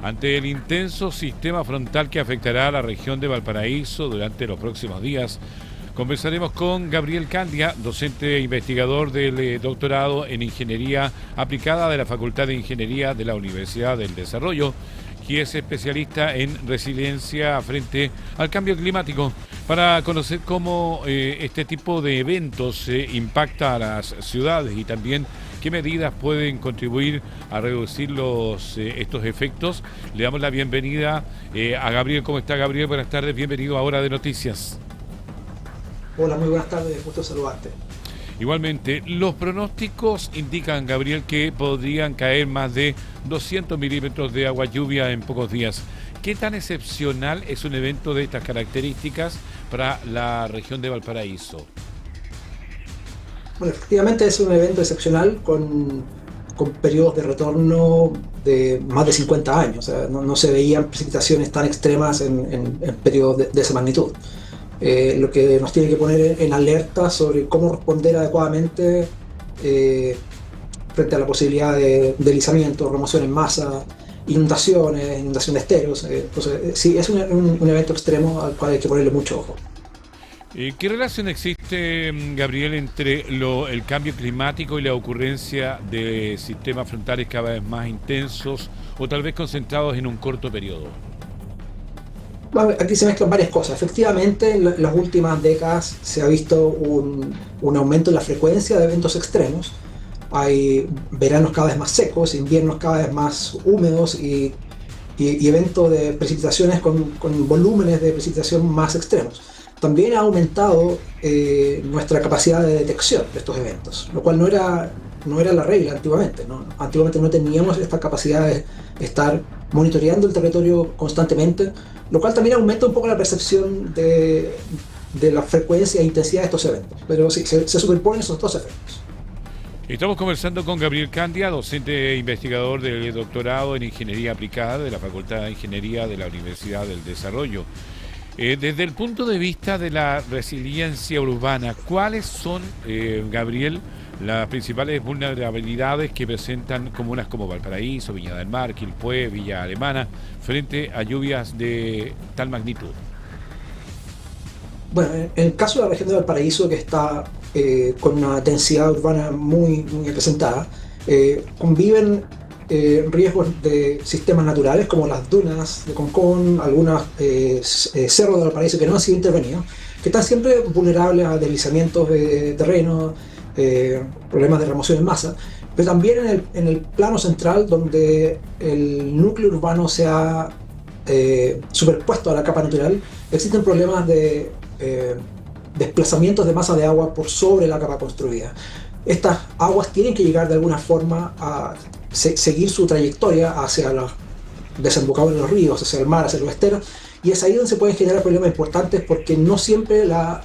Ante el intenso sistema frontal que afectará a la región de Valparaíso durante los próximos días, conversaremos con Gabriel Candia, docente e investigador del doctorado en Ingeniería Aplicada de la Facultad de Ingeniería de la Universidad del Desarrollo, que es especialista en resiliencia frente al cambio climático, para conocer cómo este tipo de eventos impacta a las ciudades y también qué medidas pueden contribuir a reducir estos efectos. Le damos la bienvenida a Gabriel. ¿Cómo está, Gabriel? Buenas tardes, bienvenido a Hora de Noticias. Hola, muy buenas tardes, gusto saludarte. Igualmente, los pronósticos indican, Gabriel, que podrían caer más de 200 milímetros de agua lluvia en pocos días. ¿Qué tan excepcional es un evento de estas características para la región de Valparaíso? Bueno, efectivamente es un evento excepcional con periodos de retorno de más de 50 años. O sea, no se veían precipitaciones tan extremas en periodos de esa magnitud. Lo que nos tiene que poner en alerta sobre cómo responder adecuadamente frente a la posibilidad de deslizamientos, remoción en masa, inundaciones de esteros. Entonces, sí, es un evento extremo al cual hay que ponerle mucho ojo. ¿Qué relación existe, Gabriel, entre el cambio climático y la ocurrencia de sistemas frontales cada vez más intensos o tal vez concentrados en un corto periodo? Bueno, aquí se mezclan varias cosas. Efectivamente, en las últimas décadas se ha visto un aumento en la frecuencia de eventos extremos. Hay veranos cada vez más secos, inviernos cada vez más húmedos y eventos de precipitaciones con volúmenes de precipitación más extremos. También ha aumentado nuestra capacidad de detección de estos eventos, lo cual no era la regla antiguamente, ¿no? Antiguamente no teníamos esta capacidad de estar monitoreando el territorio constantemente, lo cual también aumenta un poco la percepción de la frecuencia e intensidad de estos eventos. Pero sí, se superponen esos dos efectos. Estamos conversando con Gabriel Candia, docente e investigador del doctorado en Ingeniería Aplicada de la Facultad de Ingeniería de la Universidad del Desarrollo. Desde el punto de vista de la resiliencia urbana, ¿cuáles son, Gabriel, las principales vulnerabilidades que presentan comunas como Valparaíso, Viña del Mar, Quilpué, Villa Alemana, frente a lluvias de tal magnitud? Bueno, en el caso de la región de Valparaíso, que está con una densidad urbana muy acrecentada, conviven riesgos de sistemas naturales como las dunas de Concón, algunos cerros de Valparaíso que no han sido intervenidos, que están siempre vulnerables a deslizamientos de terreno, problemas de remoción en masa, pero también en el plano central, donde el núcleo urbano se ha superpuesto a la capa natural, existen problemas de desplazamientos de masa de agua por sobre la capa construida. Estas aguas tienen que llegar de alguna forma a seguir su trayectoria hacia los desembocados en los ríos, hacia el mar, hacia los esteros, y es ahí donde se pueden generar problemas importantes porque no siempre la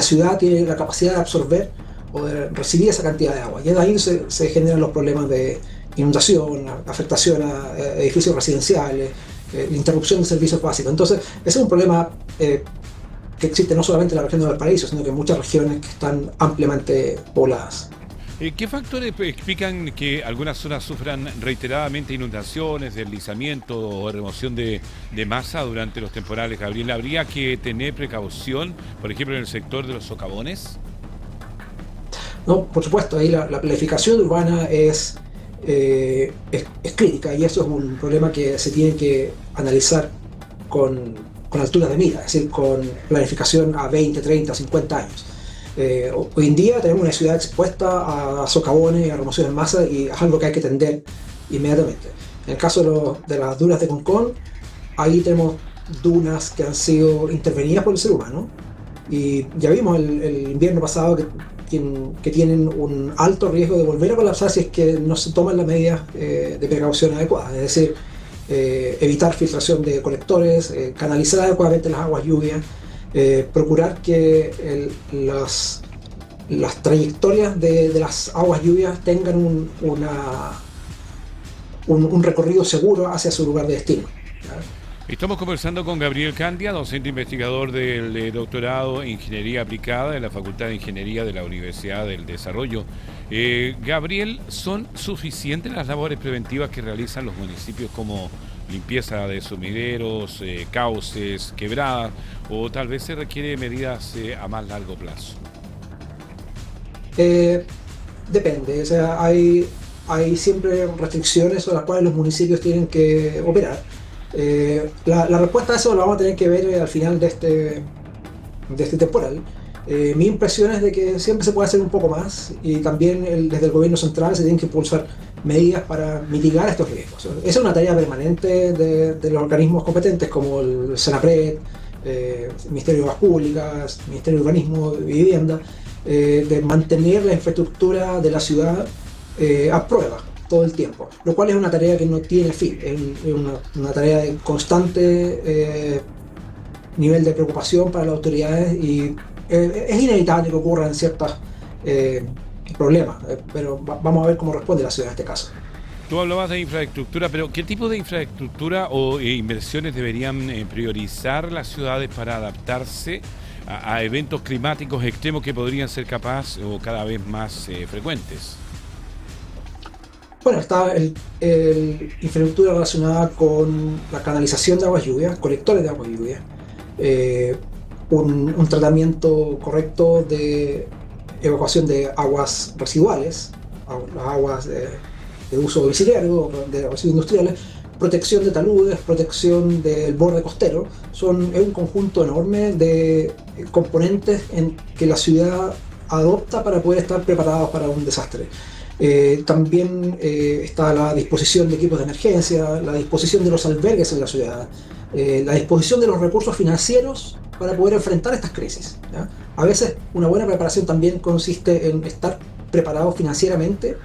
ciudad tiene la capacidad de absorber o de recibir esa cantidad de agua, y es ahí donde se generan los problemas de inundación, afectación a edificios residenciales, interrupción de servicios básicos. Entonces, ese es un problema que existe no solamente en la región de Valparaíso, sino que en muchas regiones que están ampliamente pobladas. ¿Qué factores explican que algunas zonas sufran reiteradamente inundaciones, deslizamiento o remoción de masa durante los temporales, Gabriel? ¿Habría que tener precaución, por ejemplo, en el sector de los socavones? No, por supuesto, ahí la planificación urbana es crítica, y eso es un problema que se tiene que analizar con alturas de mira, es decir, con planificación a 20, 30, 50 años. Hoy en día tenemos una ciudad expuesta a socavones y a remoción en masa, y es algo que hay que atender inmediatamente. En el caso de las dunas de Concón, ahí tenemos dunas que han sido intervenidas por el ser humano, y ya vimos el invierno pasado que tienen un alto riesgo de volver a colapsar si es que no se toman las medidas de precaución adecuadas, es decir, evitar filtración de colectores, canalizar adecuadamente las aguas lluvias, procurar que las trayectorias de las aguas lluvias tengan un recorrido seguro hacia su lugar de destino, ¿ya? Estamos conversando con Gabriel Candia, docente investigador del doctorado en Ingeniería Aplicada de la Facultad de Ingeniería de la Universidad del Desarrollo. Gabriel, ¿son suficientes las labores preventivas que realizan los municipios como limpieza de sumideros, cauces, quebradas, o tal vez se requiere medidas a más largo plazo? Depende, o sea, hay siempre restricciones sobre las cuales los municipios tienen que operar. La respuesta a eso la vamos a tener que ver al final de este temporal. Mi impresión es de que siempre se puede hacer un poco más y también desde el gobierno central se tienen que impulsar medidas para mitigar estos riesgos. Esa es una tarea permanente de los organismos competentes como el Senapred, el Ministerio de Obras Públicas, el Ministerio de Urbanismo y Vivienda, de mantener la infraestructura de la ciudad a prueba todo el tiempo, lo cual es una tarea que no tiene fin, es una tarea de constante nivel de preocupación para las autoridades y es inevitable que ocurran ciertos problemas, pero vamos a ver cómo responde la ciudad en este caso. Tú hablabas de infraestructura, pero ¿qué tipo de infraestructura o inversiones deberían priorizar las ciudades para adaptarse a eventos climáticos extremos que podrían ser capaz o cada vez más frecuentes? Bueno, está infraestructura relacionada con la canalización de aguas lluvias, colectores de aguas lluvias, un tratamiento correcto de evacuación de aguas residuales, las aguas de uso domiciliario, de residuos industriales, protección de taludes, protección del borde costero. Es un conjunto enorme de componentes en que la ciudad adopta para poder estar preparados para un desastre. También está la disposición de equipos de emergencia, la disposición de los albergues en la ciudad, la disposición de los recursos financieros para poder enfrentar estas crisis, ¿ya? A veces una buena preparación también consiste en estar preparados financieramente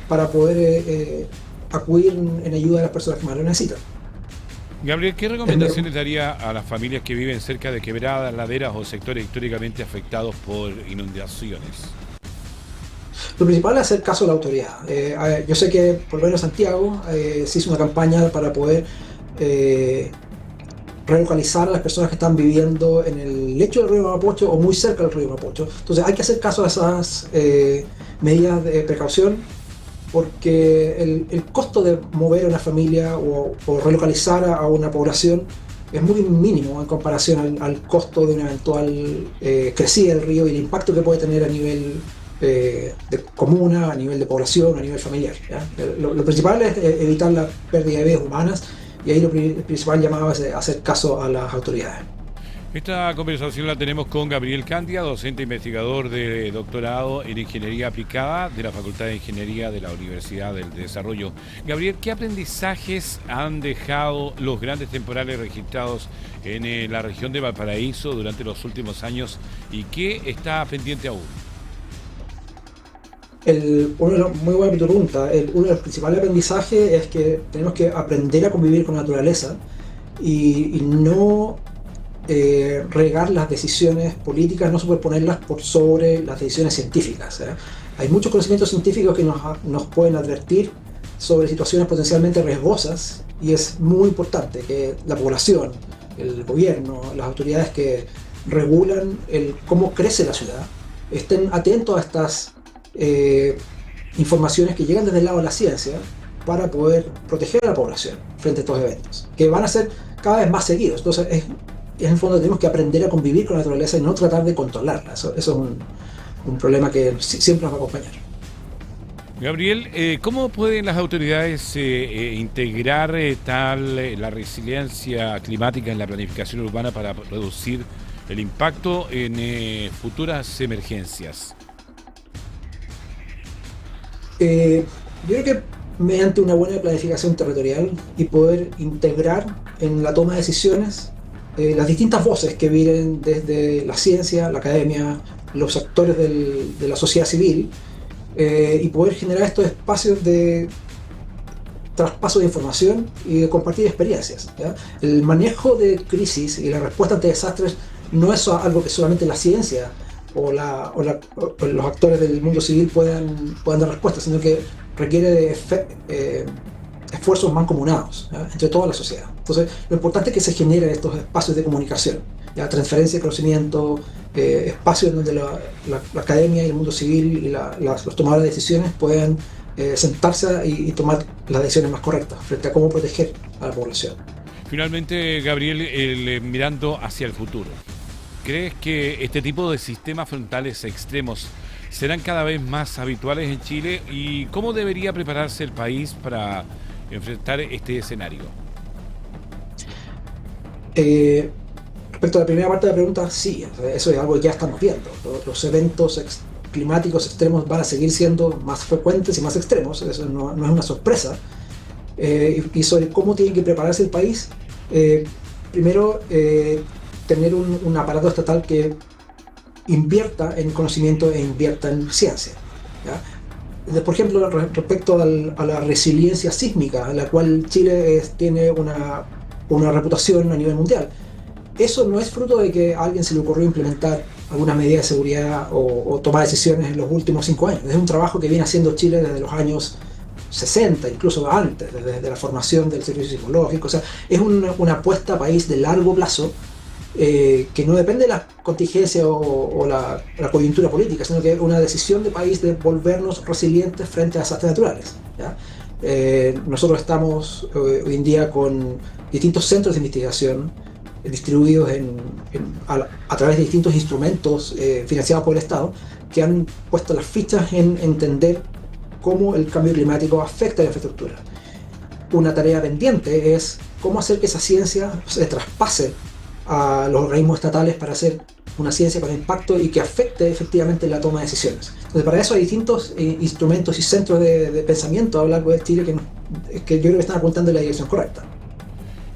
para poder acudir en ayuda de las personas que más lo necesitan. Gabriel, ¿qué recomendaciones daría a las familias que viven cerca de quebradas, laderas o sectores históricamente afectados por inundaciones? Lo principal es hacer caso a la autoridad. Yo sé que por lo menos en Santiago se hizo una campaña para poder relocalizar a las personas que están viviendo en el lecho del río Mapocho o muy cerca del río Mapocho. Entonces hay que hacer caso a esas medidas de precaución porque el costo de mover a una familia o relocalizar a una población es muy mínimo en comparación al costo de una eventual crecida del río y el impacto que puede tener a nivel de comuna, a nivel de población, a nivel familiar, ¿ya? Lo principal es evitar la pérdida de vidas humanas y ahí el principal llamado es hacer caso a las autoridades. Esta conversación la tenemos con Gabriel Candia, docente investigador de doctorado en Ingeniería Aplicada de la Facultad de Ingeniería de la Universidad del Desarrollo. Gabriel, ¿qué aprendizajes han dejado los grandes temporales registrados en la región de Valparaíso durante los últimos años y qué está pendiente aún? Muy buena pregunta. Uno de los principales aprendizajes es que tenemos que aprender a convivir con la naturaleza y no regar las decisiones políticas, no superponerlas por sobre las decisiones científicas. Hay muchos conocimientos científicos que nos pueden advertir sobre situaciones potencialmente riesgosas y es muy importante que la población, el gobierno, las autoridades que regulan cómo crece la ciudad estén atentos a estas informaciones que llegan desde el lado de la ciencia para poder proteger a la población frente a estos eventos, que van a ser cada vez más seguidos. Entonces, en el fondo tenemos que aprender a convivir con la naturaleza y no tratar de controlarla. Eso es un problema que siempre nos va a acompañar. Gabriel, ¿cómo pueden las autoridades integrar la resiliencia climática en la planificación urbana para reducir el impacto en futuras emergencias? Yo creo que mediante una buena planificación territorial y poder integrar en la toma de decisiones las distintas voces que vienen desde la ciencia, la academia, los actores de la sociedad civil y poder generar estos espacios de traspaso de información y de compartir experiencias, ¿ya? El manejo de crisis y la respuesta ante desastres no es algo que solamente la ciencia o los actores del mundo civil puedan dar respuesta, sino que requiere de esfuerzos mancomunados, ¿ya?, entre toda la sociedad. Entonces, lo importante es que se generen estos espacios de comunicación, ¿ya?, transferencia de conocimiento, espacios donde la academia y el mundo civil y los tomadores de decisiones puedan sentarse y tomar las decisiones más correctas frente a cómo proteger a la población. Finalmente, Gabriel, mirando hacia el futuro, ¿crees que este tipo de sistemas frontales extremos serán cada vez más habituales en Chile? ¿Y cómo debería prepararse el país para enfrentar este escenario? Respecto a la primera parte de la pregunta, sí, eso es algo que ya estamos viendo. Los eventos climáticos extremos van a seguir siendo más frecuentes y más extremos, eso no es una sorpresa. Y sobre cómo tiene que prepararse el país, primero, tener un aparato estatal que invierta en conocimiento e invierta en ciencia, ¿ya? Por ejemplo, respecto a la resiliencia sísmica, en la cual Chile tiene una reputación a nivel mundial. Eso no es fruto de que a alguien se le ocurrió implementar alguna medida de seguridad o tomar decisiones en los últimos 5 años. Es un trabajo que viene haciendo Chile desde los años 60, incluso antes, desde la formación del servicio sismológico. O sea, es una apuesta a país de largo plazo, que no depende de la contingencia o la coyuntura política, sino que es una decisión de país de volvernos resilientes frente a desastres naturales, ¿ya? Nosotros estamos hoy en día con distintos centros de investigación distribuidos a través de distintos instrumentos financiados por el Estado, que han puesto las fichas en entender cómo el cambio climático afecta a la infraestructura. Una tarea pendiente es cómo hacer que esa ciencia se traspase a los organismos estatales para hacer una ciencia con impacto y que afecte efectivamente la toma de decisiones. Entonces, para eso hay distintos instrumentos y centros de pensamiento a lo largo de Chile que yo creo que están apuntando en la dirección correcta.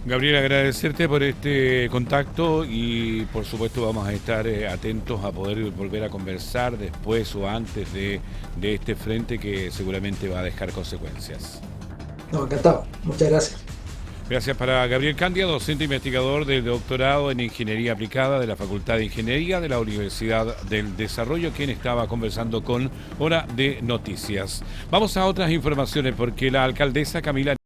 Gabriel, agradecerte por este contacto y por supuesto vamos a estar atentos a poder volver a conversar después o antes de este frente que seguramente va a dejar consecuencias. No, encantado. Muchas gracias. Gracias para Gabriel Candia, docente investigador del doctorado en Ingeniería Aplicada de la Facultad de Ingeniería de la Universidad del Desarrollo, quien estaba conversando con Hora de Noticias. Vamos a otras informaciones porque la alcaldesa Camila